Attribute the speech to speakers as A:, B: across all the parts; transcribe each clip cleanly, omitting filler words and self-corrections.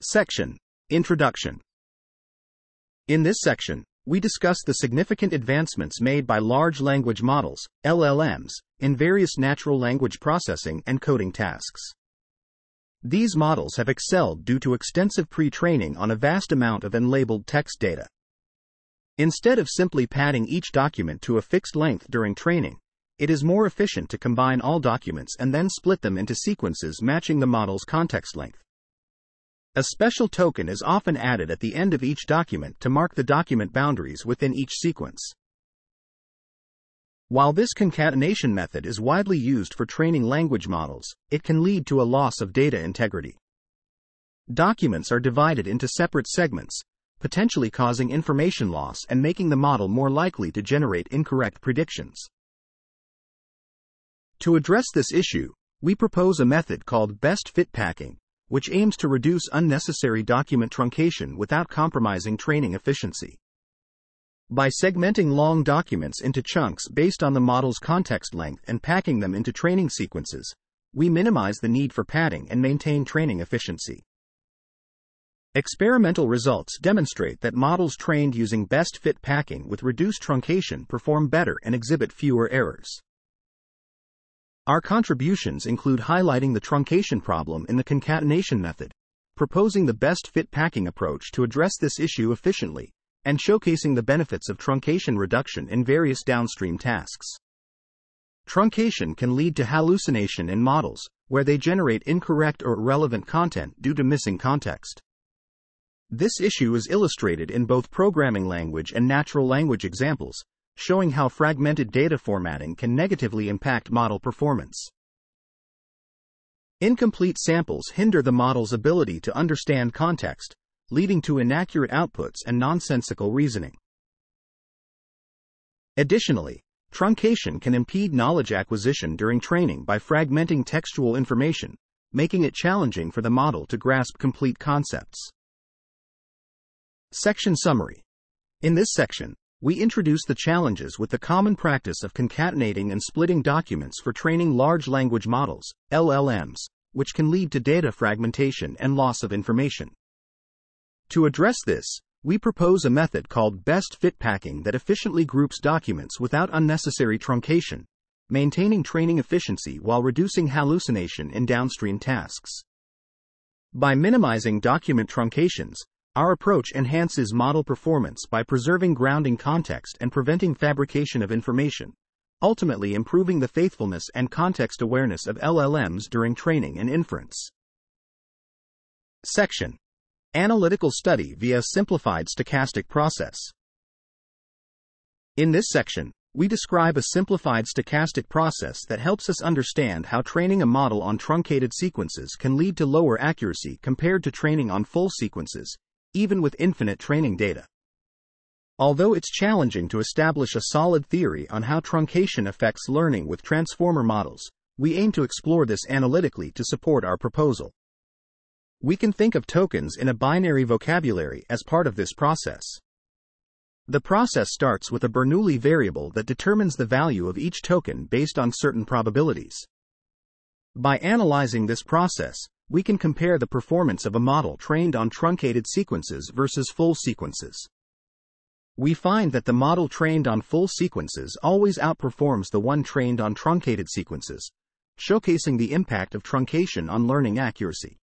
A: Section: Introduction. In this section, we discuss the significant advancements made by large language models, LLMs, in various natural language processing and coding tasks. These models have excelled due to extensive pre-training on a vast amount of unlabeled text data. Instead of simply padding each document to a fixed length during training, it is more efficient to combine all documents and then split them into sequences matching the model's context length. A special token is often added at the end of each document to mark the document boundaries within each sequence. While this concatenation method is widely used for training language models, it can lead to a loss of data integrity. Documents are divided into separate segments, potentially causing information loss and making the model more likely to generate incorrect predictions. To address this issue, we propose a method called BestFit Packing, which aims to reduce unnecessary document truncation without compromising training efficiency. By segmenting long documents into chunks based on the model's context length and packing them into training sequences, we minimize the need for padding and maintain training efficiency. Experimental results demonstrate that models trained using BestFit Packing with reduced truncation perform better and exhibit fewer errors. Our contributions include highlighting the truncation problem in the concatenation method, proposing the BestFit Packing approach to address this issue efficiently, and showcasing the benefits of truncation reduction in various downstream tasks. Truncation can lead to hallucination in models, where they generate incorrect or irrelevant content due to missing context. This issue is illustrated in both programming language and natural language examples, showing how fragmented data formatting can negatively impact model performance. Incomplete samples hinder the model's ability to understand context, leading to inaccurate outputs and nonsensical reasoning. Additionally, truncation can impede knowledge acquisition during training by fragmenting textual information, making it challenging for the model to grasp complete concepts. Section Summary. In this section, we introduce the challenges with the common practice of concatenating and splitting documents for training large language models, LLMs, which can lead to data fragmentation and loss of information. To address this, we propose a method called BestFit Packing that efficiently groups documents without unnecessary truncation, maintaining training efficiency while reducing hallucination in downstream tasks. By minimizing document truncations, our approach enhances model performance by preserving grounding context and preventing fabrication of information, ultimately improving the faithfulness and context awareness of LLMs during training and inference. Section: Analytical Study via Simplified Stochastic Process. In this section, we describe a simplified stochastic process that helps us understand how training a model on truncated sequences can lead to lower accuracy compared to training on full sequences, even with infinite training data. Although it's challenging to establish a solid theory on how truncation affects learning with transformer models, we aim to explore this analytically to support our proposal. We can think of tokens in a binary vocabulary as part of this process. The process starts with a Bernoulli variable that determines the value of each token based on certain probabilities. By analyzing this process, we can compare the performance of a model trained on truncated sequences versus full sequences. We find that the model trained on full sequences always outperforms the one trained on truncated sequences, showcasing the impact of truncation on learning accuracy.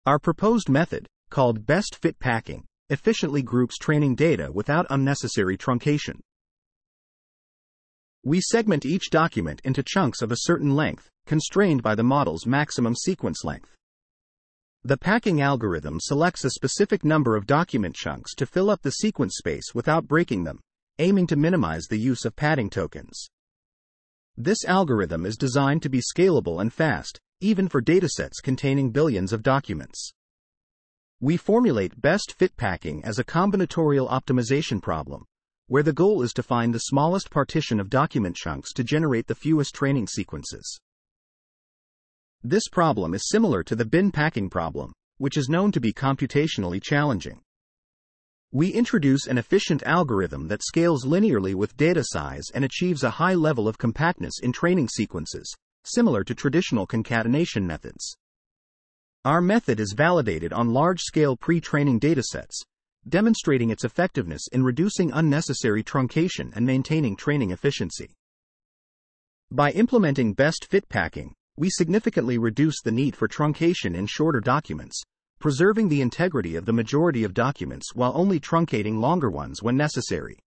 A: Our proposed method, called BestFit Packing, efficiently groups training data without unnecessary truncation. We segment each document into chunks of a certain length, constrained by the model's maximum sequence length. The packing algorithm selects a specific number of document chunks to fill up the sequence space without breaking them, aiming to minimize the use of padding tokens. This algorithm is designed to be scalable and fast, even for datasets containing billions of documents. We formulate BestFit Packing as a combinatorial optimization problem, where the goal is to find the smallest partition of document chunks to generate the fewest training sequences. This problem is similar to the bin packing problem, which is known to be computationally challenging. We introduce an efficient algorithm that scales linearly with data size and achieves a high level of compactness in training sequences, similar to traditional concatenation methods. Our method is validated on large-scale pre-training datasets, demonstrating its effectiveness in reducing unnecessary truncation and maintaining training efficiency. By implementing BestFit Packing, we significantly reduce the need for truncation in shorter documents, preserving the integrity of the majority of documents while only truncating longer ones when necessary.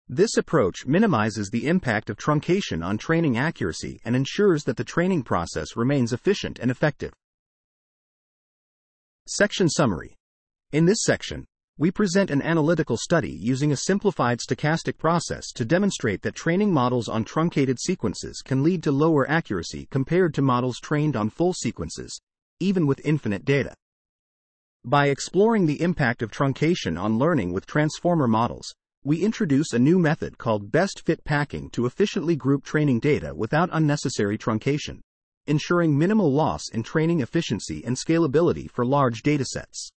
A: This approach minimizes the impact of truncation on training accuracy and ensures that the training process remains efficient and effective. Section Summary. In this section, we present an analytical study using a simplified stochastic process to demonstrate that training models on truncated sequences can lead to lower accuracy compared to models trained on full sequences, even with infinite data. By exploring the impact of truncation on learning with transformer models, we introduce a new method called BestFit Packing to efficiently group training data without unnecessary truncation, ensuring minimal loss in training efficiency and scalability for large datasets.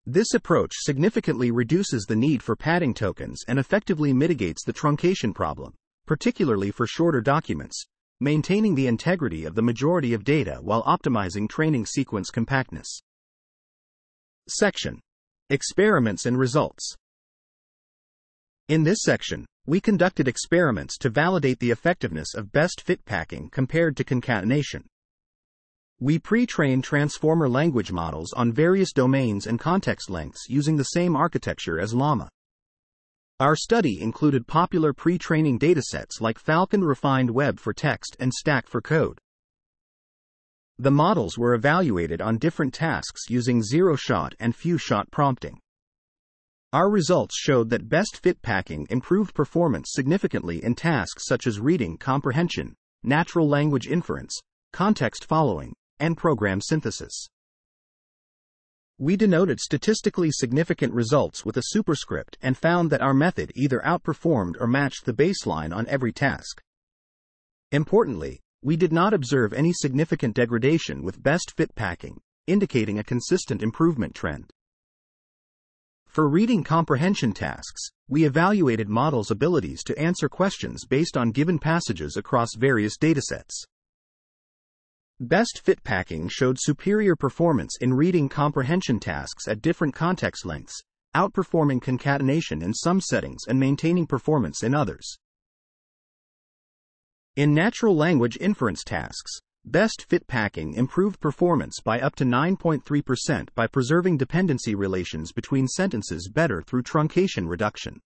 A: This approach significantly reduces the need for padding tokens and effectively mitigates the truncation problem, particularly for shorter documents, maintaining the integrity of the majority of data while optimizing training sequence compactness. Section: Experiments and Results. In this section, we conducted experiments to validate the effectiveness of BestFit Packing compared to concatenation. We pre-trained transformer language models on various domains and context lengths using the same architecture as Llama. Our study included popular pre-training datasets like Falcon Refined Web for text and Stack for code. The models were evaluated on different tasks using zero-shot and few-shot prompting. Our results showed that BestFit Packing improved performance significantly in tasks such as reading comprehension, natural language inference, context following, and program synthesis. We denoted statistically significant results with a superscript and found that our method either outperformed or matched the baseline on every task. Importantly, we did not observe any significant degradation with BestFit Packing, indicating a consistent improvement trend. For reading comprehension tasks, we evaluated models' abilities to answer questions based on given passages across various datasets. BestFit Packing showed superior performance in reading comprehension tasks at different context lengths, outperforming concatenation in some settings and maintaining performance in others. In natural language inference tasks, BestFit Packing improved performance by up to 9.3% by preserving dependency relations between sentences better through truncation reduction.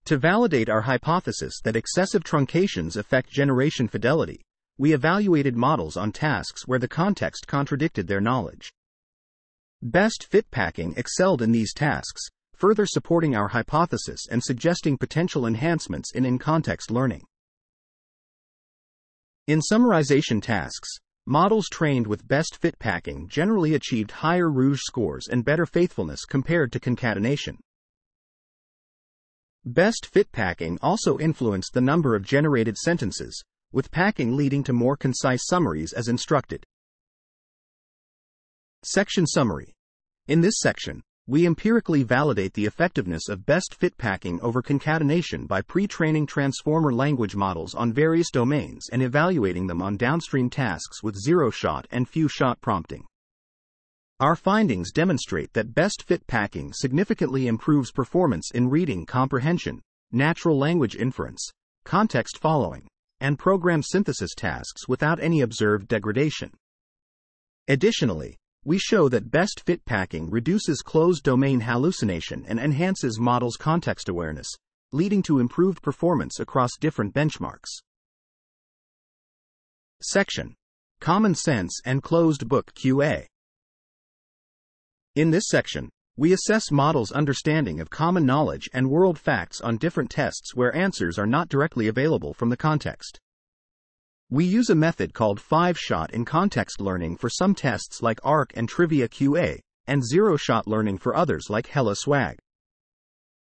A: To validate our hypothesis that excessive truncations affect generation fidelity, we evaluated models on tasks where the context contradicted their knowledge. BestFit Packing excelled in these tasks, further supporting our hypothesis and suggesting potential enhancements in in-context learning. In summarization tasks, models trained with BestFit Packing generally achieved higher Rouge scores and better faithfulness compared to concatenation. BestFit Packing also influenced the number of generated sentences, with packing leading to more concise summaries as instructed. Section Summary. In this section, we empirically validate the effectiveness of BestFit Packing over concatenation by pre-training transformer language models on various domains and evaluating them on downstream tasks with zero-shot and few-shot prompting. Our findings demonstrate that BestFit Packing significantly improves performance in reading comprehension, natural language inference, context following, and program synthesis tasks without any observed degradation. Additionally, we show that BestFit Packing reduces closed domain hallucination and enhances models' context awareness, leading to improved performance across different benchmarks. Section: Common Sense and Closed Book QA. In this section, we assess models' understanding of common knowledge and world facts on different tests where answers are not directly available from the context. We use a method called 5-shot in context learning for some tests like ARC and Trivia QA, and zero-shot learning for others like Hella Swag.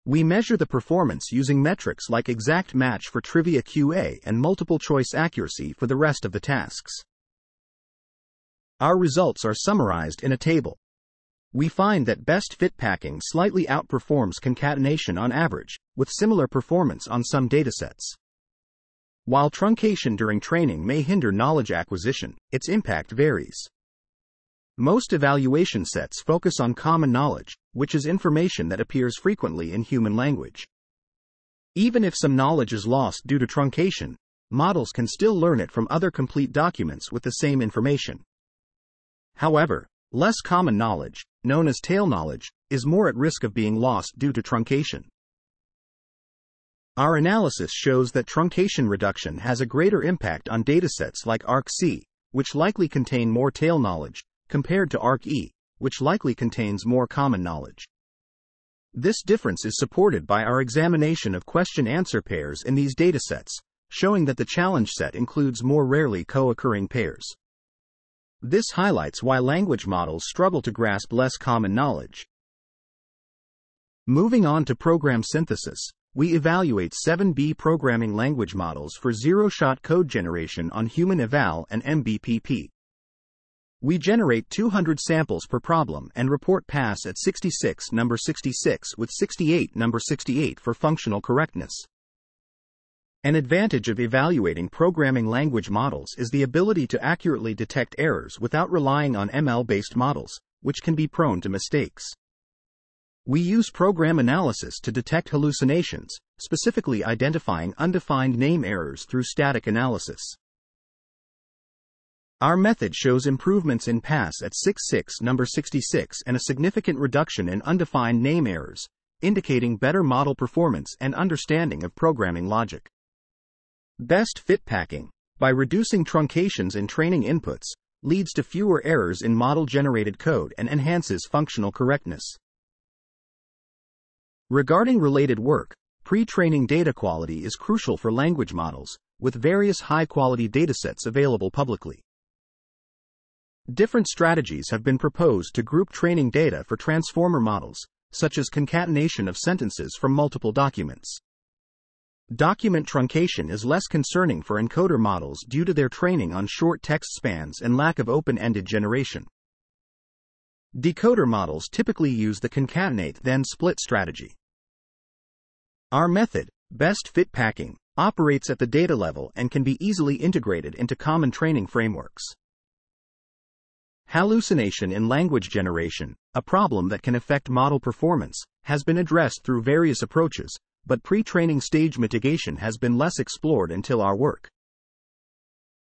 A: We measure the performance using metrics like exact match for Trivia QA and multiple choice accuracy for the rest of the tasks. Our results are summarized in a table. We find that BestFit Packing slightly outperforms concatenation on average, with similar performance on some datasets. While truncation during training may hinder knowledge acquisition, its impact varies. Most evaluation sets focus on common knowledge, which is information that appears frequently in human language. Even if some knowledge is lost due to truncation, models can still learn it from other complete documents with the same information. However, less common knowledge, known as tail knowledge, is more at risk of being lost due to truncation. Our analysis shows that truncation reduction has a greater impact on datasets like ARC-C, which likely contain more tail knowledge, compared to ARC-E, which likely contains more common knowledge. This difference is supported by our examination of question-answer pairs in these datasets, showing that the challenge set includes more rarely co-occurring pairs. This highlights why language models struggle to grasp less common knowledge. Moving on to program synthesis, we evaluate 7B programming language models for zero-shot code generation on Human Eval and MBPP. We generate 200 samples per problem and report pass at 66 number 66 with 68 number 68 for functional correctness. An advantage of evaluating programming language models is the ability to accurately detect errors without relying on ML-based models, which can be prone to mistakes. We use program analysis to detect hallucinations, specifically identifying undefined name errors through static analysis. Our method shows improvements in pass at 66 number 66 and a significant reduction in undefined name errors, indicating better model performance and understanding of programming logic. BestFit Packing, by reducing truncations in training inputs, leads to fewer errors in model-generated code and enhances functional correctness. Regarding related work, pre-training data quality is crucial for language models, with various high-quality datasets available publicly. Different strategies have been proposed to group training data for transformer models, such as concatenation of sentences from multiple documents. Document truncation is less concerning for encoder models due to their training on short text spans and lack of open-ended generation. Decoder models typically use the concatenate then split strategy. Our method, BestFit Packing, operates at the data level and can be easily integrated into common training frameworks. Hallucination in language generation, a problem that can affect model performance, has been addressed through various approaches, but pre-training stage mitigation has been less explored until our work.